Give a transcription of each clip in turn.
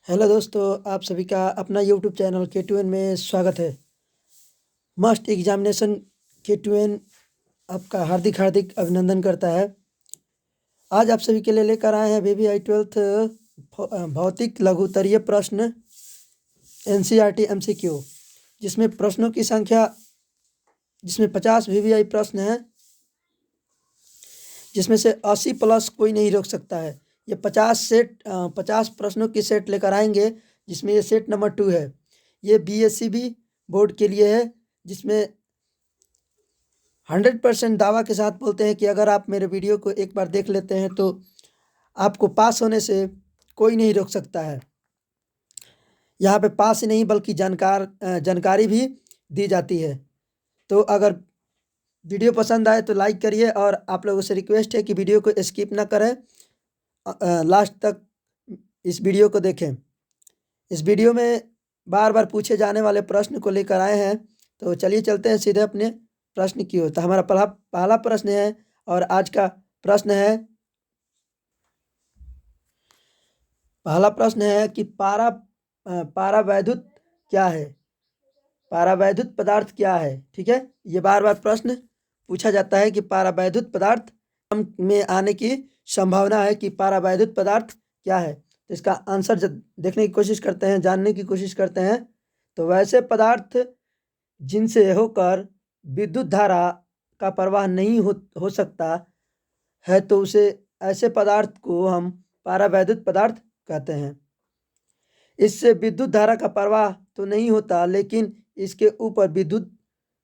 Hello दोस्तों, आप सभी का अपना यूट्यूब चैनल K2N में स्वागत है। मस्ट एग्जामिनेशन K2N आपका हार्दिक हार्दिक अभिनंदन करता है। आज आप सभी के लिए लेकर आए हैं VVI 12th भौतिक लघुत्तरीय प्रश्न NCERT MCQ, जिसमें प्रश्नों की संख्या जिसमें 50 VVI प्रश्न हैं, जिसमें से 80 प्लस कोई नहीं रोक सकता है। ये 50 प्रश्नों की सेट लेकर आएंगे, जिसमें ये सेट नंबर 2 है। ये BSCB बोर्ड के लिए है, जिसमें 100% दावा के साथ बोलते हैं कि अगर आप मेरे वीडियो को एक बार देख लेते हैं तो आपको पास होने से कोई नहीं रोक सकता है। यहाँ पे पास ही नहीं बल्कि जानकारी भी दी जाती है। तो अगर वीडियो पसंद आए तो लाइक करिए, और आप लोगों से रिक्वेस्ट है कि वीडियो को स्किप ना करें, लास्ट तक इस वीडियो को देखें। इस वीडियो में बार बार पूछे जाने वाले प्रश्न को लेकर आए हैं। तो चलिए चलते हैं सीधे अपने प्रश्न की ओर। तो हमारा पहला प्रश्न है, और आज का प्रश्न है, पहला प्रश्न है कि पारावैद्युत क्या है। पारावैद्युत पदार्थ क्या है। ठीक है, ये बार बार प्रश्न पूछा जाता है कि पारावैद्युत पदार्थ में आने की संभावना है कि पारावैद्युत पदार्थ क्या है। तो इसका आंसर देखने की कोशिश करते हैं, जानने की कोशिश करते हैं। तो वैसे पदार्थ जिनसे होकर विद्युत धारा का प्रवाह नहीं हो सकता है, तो उसे ऐसे पदार्थ को हम पारावैद्युत पदार्थ कहते हैं। इससे विद्युत धारा का प्रवाह तो नहीं होता, लेकिन इसके ऊपर विद्युत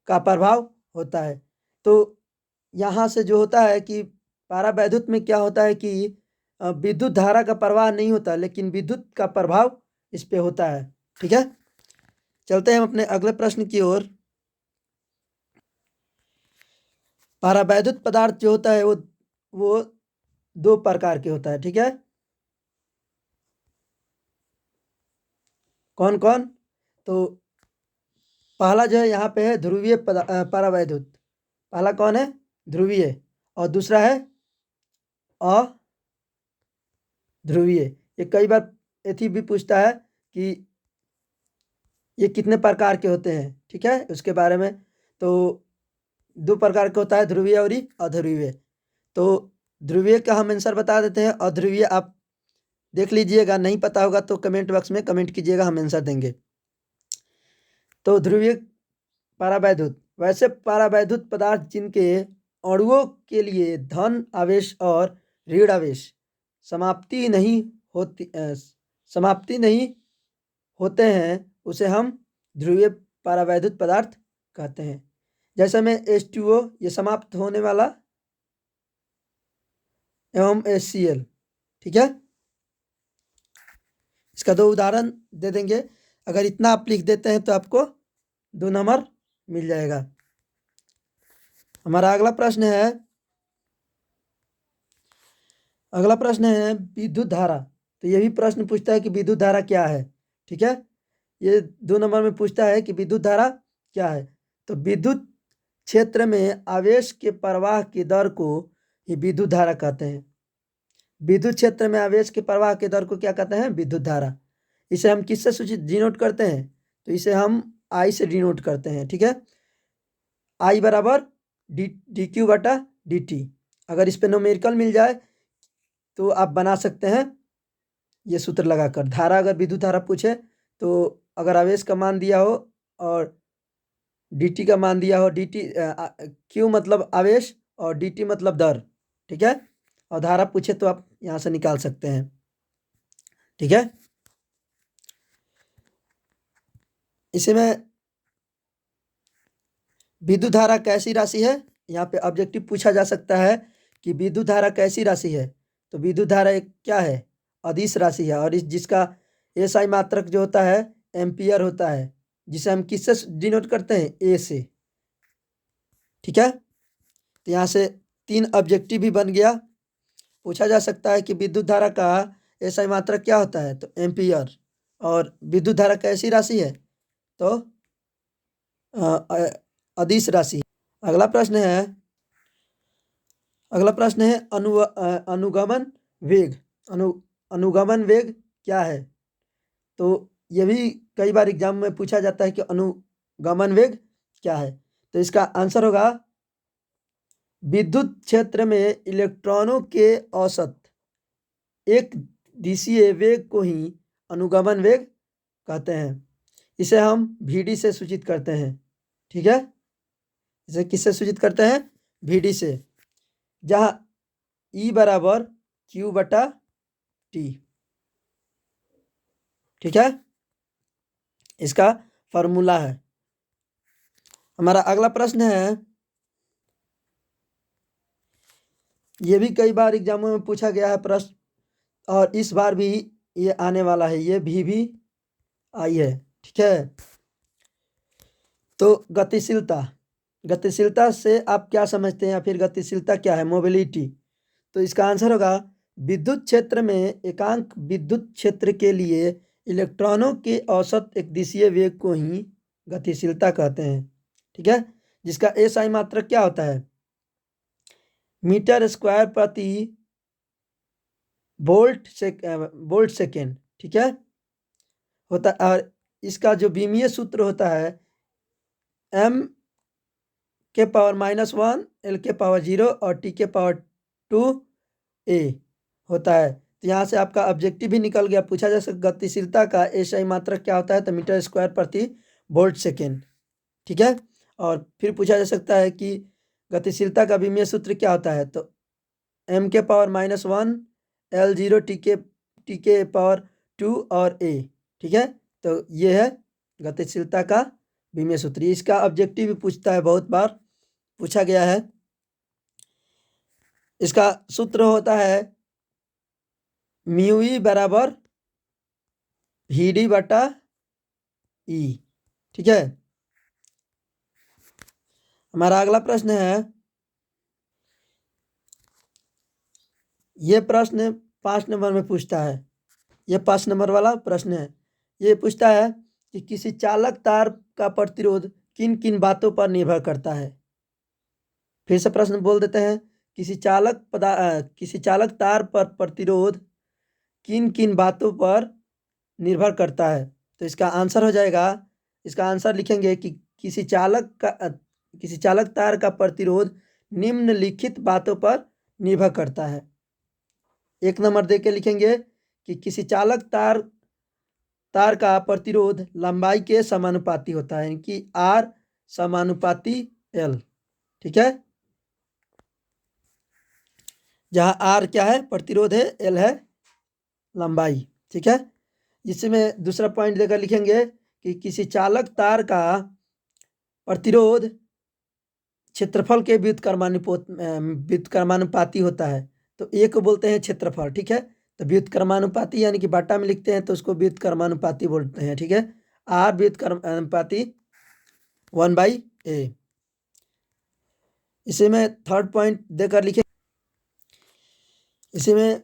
का प्रभाव होता है। तो यहाँ से जो होता है कि पारावैद्युत में क्या होता है कि विद्युत धारा का प्रवाह नहीं होता, लेकिन विद्युत का प्रभाव इस पे होता है। ठीक है, चलते हैं हम अपने अगले प्रश्न की ओर। पारावैद्युत पदार्थ जो होता है वो दो प्रकार के होता है। ठीक है, कौन कौन। तो पहला जो है यहाँ पे है ध्रुवीय पारावैद्युत। पहला कौन है, ध्रुवीय, और दूसरा है अध्रुवीय। ये कई बार एथी भी पूछता है कि ये कितने प्रकार के होते हैं। ठीक है, उसके बारे में। तो दो प्रकार का होता है, ध्रुवीय और अध्रुवीय। तो ध्रुवीय का हम आंसर बता देते हैं, अध्रुवीय आप देख लीजिएगा, नहीं पता होगा तो कमेंट बॉक्स में कमेंट कीजिएगा, हम आंसर देंगे। तो ध्रुवीय पारावैद्युत, वैसे पारावैद्युत पदार्थ जिनके अणुओं के लिए धन आवेश और ऋण आवेश समाप्ति नहीं होते हैं, उसे हम ध्रुवीय पारावैद्युत पदार्थ कहते हैं। जैसे में H2O, ये समाप्त होने वाला, एवं HCl। ठीक है, इसका दो उदाहरण दे देंगे। अगर इतना आप लिख देते हैं तो आपको 2 नंबर मिल जाएगा। हमारा अगला प्रश्न है विद्युत धारा। तो ये भी प्रश्न पूछता है कि विद्युत धारा क्या है। ठीक है, ये 2 नंबर में पूछता है कि विद्युत धारा क्या है। तो विद्युत क्षेत्र में आवेश के प्रवाह की दर को ही विद्युत धारा कहते हैं। विद्युत क्षेत्र में आवेश के प्रवाह के दर को क्या कहते हैं, विद्युत धारा। इसे हम किससे सूचित डिनोट करते हैं, तो इसे हम आई से डिनोट करते हैं। ठीक है, आई बराबर डी क्यू बटा डी टी। अगर इस पे न्यूमेरिकल मिल जाए तो आप बना सकते हैं ये सूत्र लगाकर। धारा, अगर विद्युत धारा पूछे तो अगर आवेश का मान दिया हो और dt का मान दिया हो, dt क्यू मतलब आवेश और dt मतलब दर। ठीक है, और धारा पूछे तो आप यहाँ से निकाल सकते हैं। ठीक है, इसी में विद्युत धारा कैसी राशि है, यहाँ पे ऑब्जेक्टिव पूछा जा सकता है कि विद्युत धारा कैसी राशि है। तो विद्युत धारा एक क्या है, अदिश राशि है, और जिसका SI मात्रक जो होता है एम्पियर होता है, जिसे हम किससे डिनोट करते हैं, ए से। ठीक है, तो यहाँ से 3 ऑब्जेक्टिव भी बन गया। पूछा जा सकता है कि विद्युत धारा का SI मात्रक क्या होता है, तो एम्पियर, और विद्युत धारा कैसी राशि है, तो अदिश राशि। अगला प्रश्न है अनुगमन वेग। अनुगमन वेग क्या है। तो ये भी कई बार एग्जाम में पूछा जाता है कि अनुगमन वेग क्या है। तो इसका आंसर होगा विद्युत क्षेत्र में इलेक्ट्रॉनों के औसत एक दिशीय वेग को ही अनुगमन वेग कहते हैं। इसे हम VD से सूचित करते हैं। ठीक है, इसे किससे सूचित करते हैं? VD से, जहाँ E बराबर Q/T। ठीक है, इसका फॉर्मूला है। हमारा अगला प्रश्न है, ये भी कई बार एग्जामों में पूछा गया है प्रश्न, और इस बार भी ये आने वाला है, ये भी आई है। ठीक है, तो गतिशीलता से आप क्या समझते हैं, या फिर गतिशीलता क्या है? मोबिलिटी। तो इसका आंसर होगा विद्युत क्षेत्र में एकांक विद्युत क्षेत्र के लिए इलेक्ट्रॉनों के औसत एक दिशीय वेग को ही गतिशीलता कहते हैं। ठीक है, जिसका SI मात्रक क्या होता है? मीटर स्क्वायर प्रति वोल्ट सेकेंड। ठीक है, होता, और इसका जो विमीय सूत्र होता है M के पावर -1 L के पावर 0 और T के पावर 2a होता है। तो यहाँ से आपका ऑब्जेक्टिव भी निकल गया। पूछा जा सकता गतिशीलता का SI मात्रक क्या होता है? तो मीटर स्क्वायर प्रति वोल्ट सेकेंड। ठीक है, और फिर पूछा जा सकता है कि गतिशीलता का विमीय सूत्र क्या होता है? तो M के पावर -1 L0 T के पावर 2 और a। ठीक है, तो ये है गतिशीलता का विमीय सूत्र। इसका ऑब्जेक्टिव भी पूछता है, बहुत बार पूछा गया है। इसका सूत्र होता है μE बराबर VD/E। ठीक है, हमारा अगला प्रश्न है, ये प्रश्न 5 नंबर में पूछता है। ये 5 नंबर वाला प्रश्न है। ये पूछता है कि किसी चालक तार का प्रतिरोध किन किन बातों पर निर्भर करता है। फिर से प्रश्न बोल देते हैं, किसी चालक तार पर प्रतिरोध किन किन बातों पर निर्भर करता है। तो इसका आंसर हो जाएगा, इसका आंसर लिखेंगे कि किसी चालक तार का प्रतिरोध निम्नलिखित बातों पर निर्भर करता है। 1 नंबर दे के लिखेंगे कि किसी चालक तार का प्रतिरोध लंबाई के समानुपाती होता है, यानी कि R समानुपाती L। ठीक है, जहाँ R क्या है? प्रतिरोध है, L है लंबाई। ठीक है, इसमें दूसरा पॉइंट देकर लिखेंगे कि किसी चालक तार का प्रतिरोध क्षेत्रफल के व्युत्क्रमानुपाती होता है। तो A को बोलते हैं क्षेत्रफल। ठीक है, तो व्युत्क्रमानुपाती यानी कि बट्टा में लिखते हैं तो उसको व्युत्क्रमानुपाती बोलते हैं। ठीक है, R व्युत्क्रमानुपाती 1/A। इसी में थर्ड पॉइंट देकर लिखे, इसी में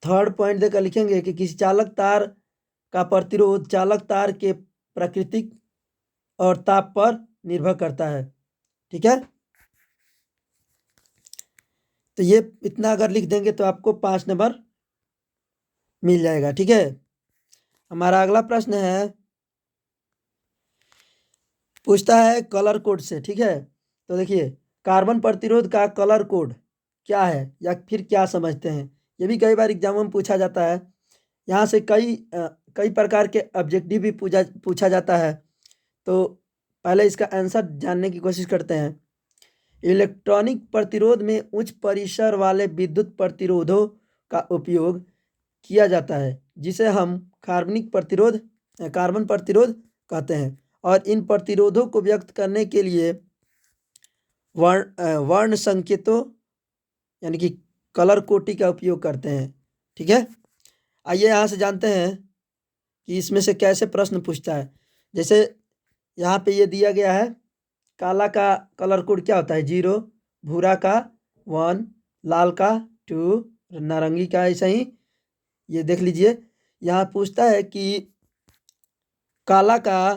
थर्ड पॉइंट देकर लिखेंगे कि किसी चालक तार का प्रतिरोध चालक तार के प्राकृतिक और ताप पर निर्भर करता है। ठीक है, तो ये इतना अगर लिख देंगे तो आपको 5 नंबर मिल जाएगा। ठीक है, हमारा अगला प्रश्न है, पूछता है कलर कोड से। ठीक है, तो देखिए कार्बन प्रतिरोध का कलर कोड क्या है, या फिर क्या समझते हैं? ये भी कई बार एग्जामों में पूछा जाता है। यहाँ से कई प्रकार के ऑब्जेक्टिव भी पूछा जाता है। तो पहले इसका आंसर जानने की कोशिश करते हैं। इलेक्ट्रॉनिक प्रतिरोध में उच्च परिसर वाले विद्युत प्रतिरोधों का उपयोग किया जाता है, जिसे हम कार्बन प्रतिरोध कहते हैं। और इन प्रतिरोधों को व्यक्त करने के लिए वर्ण संकेतों यानी कि कलर कोटी का उपयोग करते हैं। ठीक है, आइए यहाँ से जानते हैं कि इसमें से कैसे प्रश्न पूछता है। जैसे यहाँ पे ये दिया गया है, काला का कलर कोड क्या होता है? 0, भूरा का 1, लाल का 2, नारंगी का ऐसा ही। ये देख लीजिए, यहाँ पूछता है कि काला का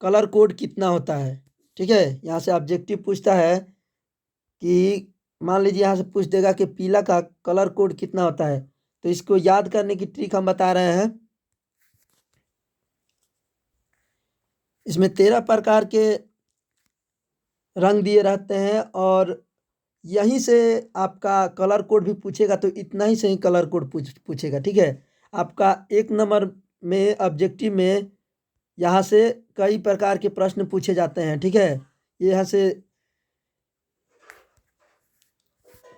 कलर कोड कितना होता है। ठीक है, यहाँ से ऑब्जेक्टिव पूछता है कि मान लीजिए यहाँ से पूछ देगा कि पीला का कलर कोड कितना होता है, तो इसको याद करने की ट्रिक हम बता रहे हैं। इसमें 13 प्रकार के रंग दिए रहते हैं और यहीं से आपका कलर कोड भी पूछेगा, तो इतना ही सही कलर कोड पूछेगा। ठीक है, आपका 1 नंबर में ऑब्जेक्टिव में यहाँ से कई प्रकार के प्रश्न पूछे जाते हैं। ठीक है, यहाँ से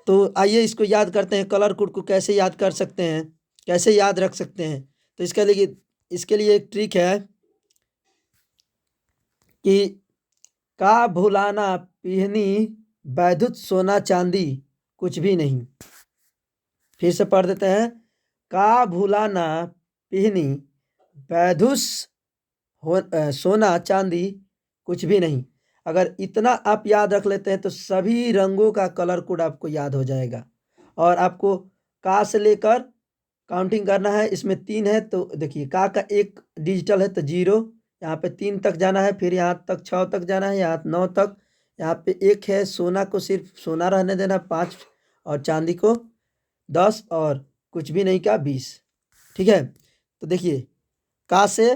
तो आइए इसको याद करते हैं, कलर कोड को कैसे याद कर सकते हैं, कैसे याद रख सकते हैं। तो इसके लिए एक ट्रिक है कि का भुलाना पिहनी वैद्युत सोना चांदी कुछ भी नहीं। फिर से पढ़ देते हैं, का भुलाना पिहनी वैद्युत सोना चांदी कुछ भी नहीं। अगर इतना आप याद रख लेते हैं तो सभी रंगों का कलर कोड आपको याद हो जाएगा। और आपको का से लेकर काउंटिंग करना है। इसमें 3 है तो देखिए, का 1 डिजिटल है तो 0, यहाँ पे 3 तक जाना है, फिर यहाँ तक 6 तक जाना है, यहाँ 9 तक, यहाँ पे 1 है, सोना को सिर्फ सोना रहने देना 5, और चांदी को 10, और कुछ भी नहीं का 20। ठीक है, तो देखिए, का से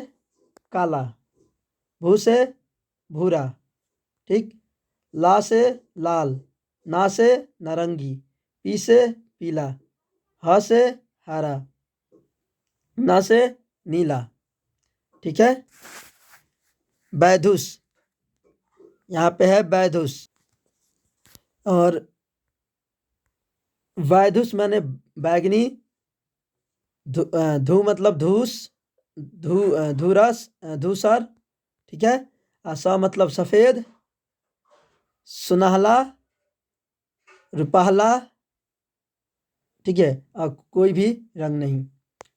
काला, भू से भूरा, ठीक, ला से लाल, ना से नारंगी, पी से पीला, ह से हरा, ना से नीला। ठीक है, बैधुस, यहाँ पे है बैधुस, और वैधुस माने बैगनी, धू मतलब धूस, धूरस, धूसर। ठीक है, स मतलब सफ़ेद, सुनहला, रुपहला। ठीक है, कोई भी रंग नहीं।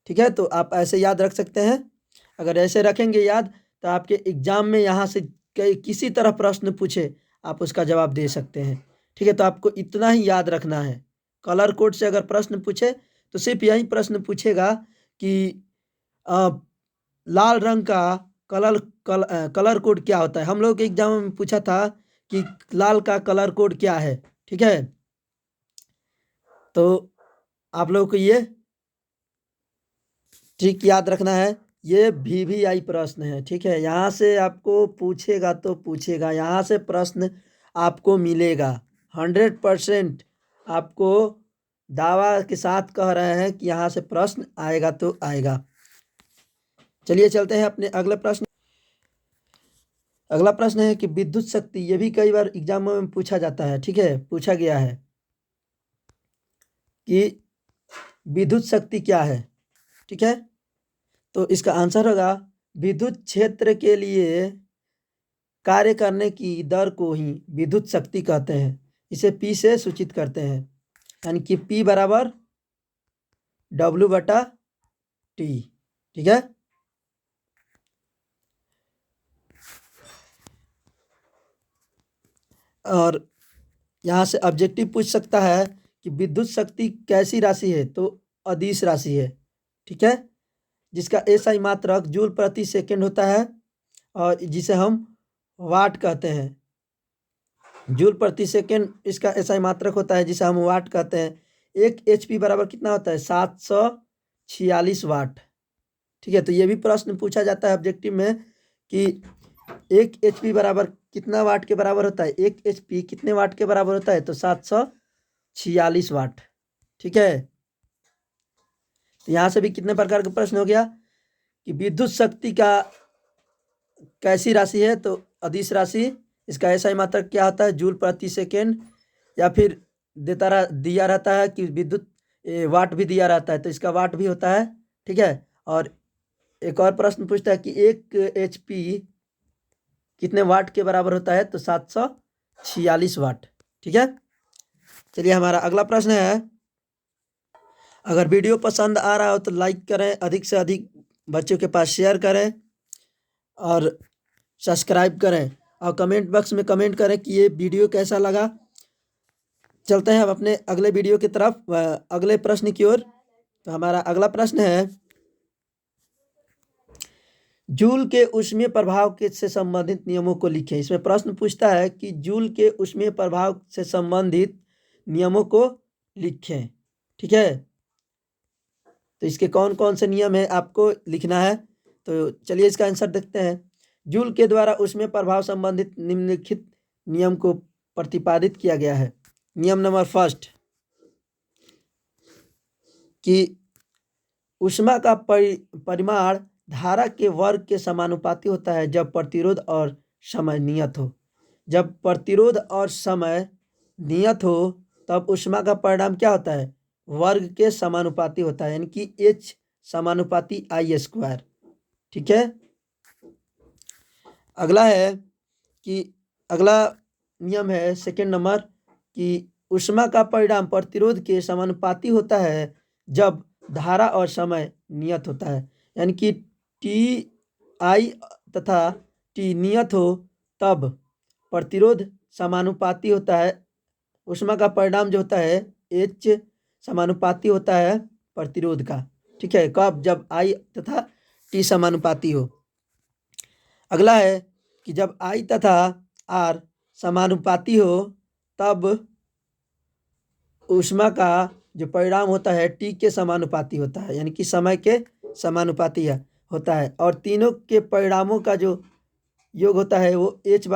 ठीक है, तो आप ऐसे याद रख सकते हैं। अगर ऐसे रखेंगे याद, तो आपके एग्जाम में यहाँ से किसी तरह प्रश्न पूछे आप उसका जवाब दे सकते हैं। ठीक है, तो आपको इतना ही याद रखना है। कलर कोड से अगर प्रश्न पूछे तो सिर्फ यही प्रश्न पूछेगा कि लाल रंग का कलर कोड क्या होता है। हम लोग के एग्जाम में पूछा था कि लाल का कलर कोड क्या है। ठीक है, तो आप लोगों को ये ट्रिक याद रखना है। ये VVI प्रश्न है। ठीक है, यहाँ से आपको पूछेगा तो पूछेगा, यहाँ से प्रश्न आपको मिलेगा 100%। आपको दावा के साथ कह रहे हैं कि यहाँ से प्रश्न आएगा तो आएगा। चलिए चलते हैं अपने अगले प्रश्न। अगला प्रश्न है कि विद्युत शक्ति, ये भी कई बार एग्जामों में पूछा जाता है। ठीक है, पूछा गया है कि विद्युत शक्ति क्या है। ठीक है, तो इसका आंसर होगा, विद्युत क्षेत्र के लिए कार्य करने की दर को ही विद्युत शक्ति कहते हैं। इसे P से सूचित करते हैं, यानी कि P बराबर W/T। ठीक है, और यहाँ से ऑब्जेक्टिव पूछ सकता है कि विद्युत शक्ति कैसी राशि है, तो अदिश राशि है। ठीक है, जिसका SI मात्रक जूल प्रति सेकंड होता है, और जिसे हम वाट कहते हैं। जूल प्रति सेकंड इसका SI मात्रक होता है, जिसे हम वाट कहते हैं। 1 HP बराबर कितना होता है, 746 वाट। ठीक है, तो ये भी प्रश्न पूछा जाता है ऑब्जेक्टिव में कि 1 HP बराबर कितना वाट के बराबर होता है, 1 HP कितने वाट के बराबर होता है, तो 746 वाट। ठीक है, तो यहाँ से भी कितने प्रकार का प्रश्न हो गया कि विद्युत शक्ति का कैसी राशि है, तो अदिश राशि। इसका SI मात्रक क्या होता है, जूल प्रति सेकेंड, या फिर दिया रहता है कि विद्युत वाट भी दिया रहता है, तो इसका वाट भी होता है। ठीक है, और एक और प्रश्न पूछता है कि 1 HP कितने वाट के बराबर होता है, तो 746 वाट। ठीक है, चलिए हमारा अगला प्रश्न है, अगर वीडियो पसंद आ रहा हो तो लाइक करें, अधिक से अधिक बच्चों के पास शेयर करें, और सब्सक्राइब करें, और कमेंट बॉक्स में कमेंट करें कि ये वीडियो कैसा लगा। चलते हैं अब अपने अगले वीडियो की तरफ, अगले प्रश्न की ओर। तो हमारा अगला प्रश्न है, जूल के ऊष्मीय प्रभाव के से संबंधित नियमों को लिखें। इसमें प्रश्न पूछता है कि जूल के ऊष्मीय प्रभाव से संबंधित नियमों को लिखें। ठीक है, तो इसके कौन कौन से नियम है आपको लिखना है। तो चलिए इसका आंसर देखते हैं। जूल के द्वारा ऊष्मीय प्रभाव संबंधित निम्नलिखित नियम को प्रतिपादित किया गया है। नियम नंबर फर्स्ट कि ऊष्मा का परिमाण धारा के वर्ग के समानुपाती होता है जब प्रतिरोध और समय नियत हो। जब प्रतिरोध और समय नियत हो तब ऊष्मा का परिमाण क्या होता है, वर्ग के समानुपाती होता है, यानी कि H समानुपाती I स्क्वायर। ठीक है। अगला है कि अगला नियम है सेकेंड नंबर कि ऊष्मा का परिमाण प्रतिरोध के समानुपाती होता है जब धारा और समय नियत होता है, यानी कि Ti तथा T नियत हो तब प्रतिरोध समानुपाती होता है। ऊष्मा का परिमाण जो होता है H समानुपाती होता है प्रतिरोध का। ठीक है, कब, जब I तथा T समानुपाती हो। अगला है कि जब I तथा R समानुपाती हो तब ऊष्मा का जो परिमाण होता है T के समानुपाती होता है, यानी कि समय के समानुपाती होता है। और तीनों के परिणामों का जो योग होता है वो H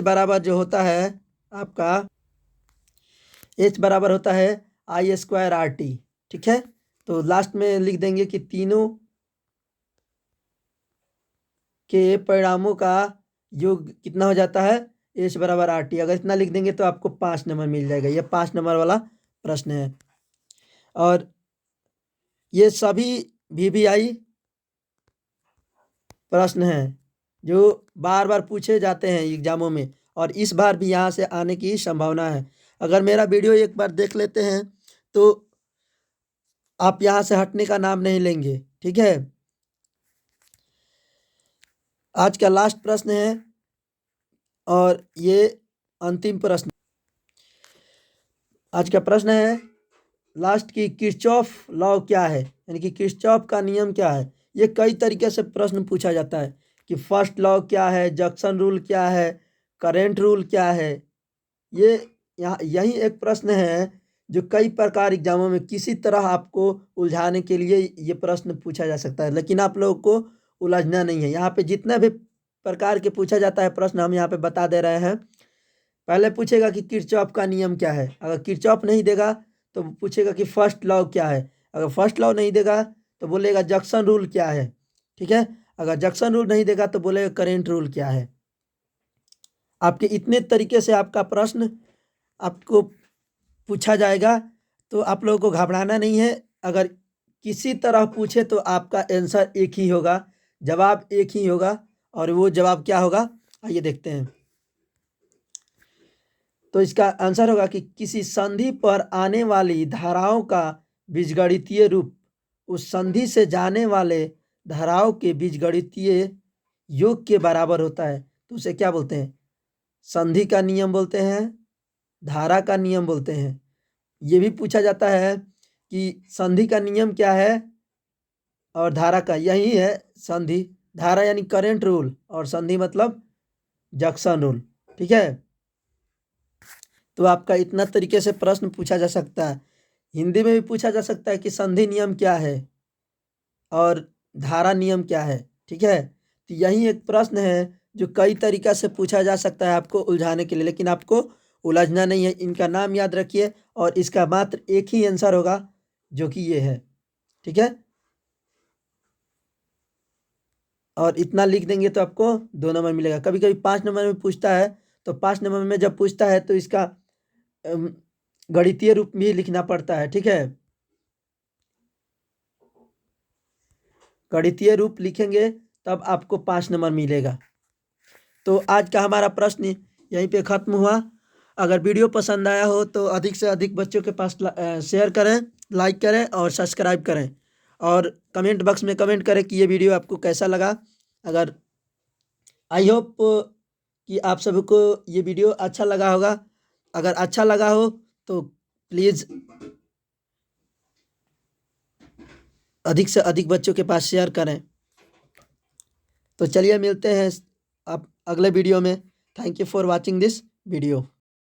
बराबर जो होता है आपका H बराबर होता है I स्क्वायर RT। ठीक है, तो लास्ट में लिख देंगे कि तीनों के परिणामों का योग कितना हो जाता है, H बराबर RT। अगर इतना लिख देंगे तो आपको 5 नंबर मिल जाएगा। ये 5 नंबर वाला प्रश्न है। और ये सभी VVI प्रश्न हैं जो बार बार पूछे जाते हैं एग्जामों में, और इस बार भी यहाँ से आने की संभावना है। अगर मेरा वीडियो एक बार देख लेते हैं तो आप यहाँ से हटने का नाम नहीं लेंगे। ठीक है, आज का लास्ट प्रश्न है और ये अंतिम प्रश्न। आज का प्रश्न है लास्ट की, किरचॉफ लॉ क्या है, यानी कि किरचॉफ का नियम क्या है। ये कई तरीके से प्रश्न पूछा जाता है कि फर्स्ट लॉ क्या है, जक्सन रूल क्या है, करेंट रूल क्या है। ये यहाँ यही एक प्रश्न है जो कई प्रकार एग्जामों में किसी तरह आपको उलझाने के लिए ये प्रश्न पूछा जा सकता है, लेकिन आप लोगों को उलझना नहीं है। यहाँ पे जितना भी प्रकार के पूछा जाता है प्रश्न हम यहाँ पे बता दे रहे हैं। पहले पूछेगा कि किरचॉफ का नियम क्या है, अगर किरचॉफ नहीं देगा तो पूछेगा कि फर्स्ट लॉ क्या है, अगर फर्स्ट लॉ नहीं देगा तो बोलेगा जक्सन रूल क्या है। ठीक है, अगर जक्सन रूल नहीं देगा तो बोलेगा करेंट रूल क्या है। आपके इतने तरीके से आपका प्रश्न आपको पूछा जाएगा, तो आप लोगों को घबराना नहीं है। अगर किसी तरह पूछे तो आपका आंसर एक ही होगा, जवाब एक ही होगा। और वो जवाब क्या होगा, आइए देखते हैं। तो इसका आंसर होगा कि किसी संधि पर आने वाली धाराओं का बीजगणितीय रूप उस संधि से जाने वाले धाराओं के बीजगणितीय योग के बराबर होता है। तो उसे क्या बोलते हैं, संधि का नियम बोलते हैं, धारा का नियम बोलते हैं। ये भी पूछा जाता है कि संधि का नियम क्या है और धारा का, यही है संधि। धारा यानी करेंट रूल और संधि मतलब जक्सन रूल। ठीक है, तो आपका इतना तरीके से प्रश्न पूछा जा सकता है। हिंदी में भी पूछा जा सकता है कि संधि नियम क्या है और धारा नियम क्या है। ठीक है, तो यही एक प्रश्न है जो कई तरीक़ा से पूछा जा सकता है आपको उलझाने के लिए, लेकिन आपको उलझना नहीं है। इनका नाम याद रखिए और इसका मात्र एक ही आंसर होगा जो कि ये है। ठीक है, और इतना लिख देंगे तो आपको 2 नंबर मिलेगा। कभी कभी 5 नंबर में पूछता है, तो 5 नंबर में जब पूछता है तो इसका गणितीय रूप भी लिखना पड़ता है। ठीक है, गणितीय रूप लिखेंगे तब आपको 5 नंबर मिलेगा। तो आज का हमारा प्रश्न यहीं पे ख़त्म हुआ। अगर वीडियो पसंद आया हो तो अधिक से अधिक बच्चों के पास शेयर करें, लाइक करें और सब्सक्राइब करें, और कमेंट बॉक्स में कमेंट करें कि ये वीडियो आपको कैसा लगा। अगर आई होप कि आप सभी को ये वीडियो अच्छा लगा होगा। अगर अच्छा लगा हो तो प्लीज़ अधिक से अधिक बच्चों के पास शेयर करें। तो चलिए मिलते हैं आप अगले वीडियो में। Thank you for watching this video.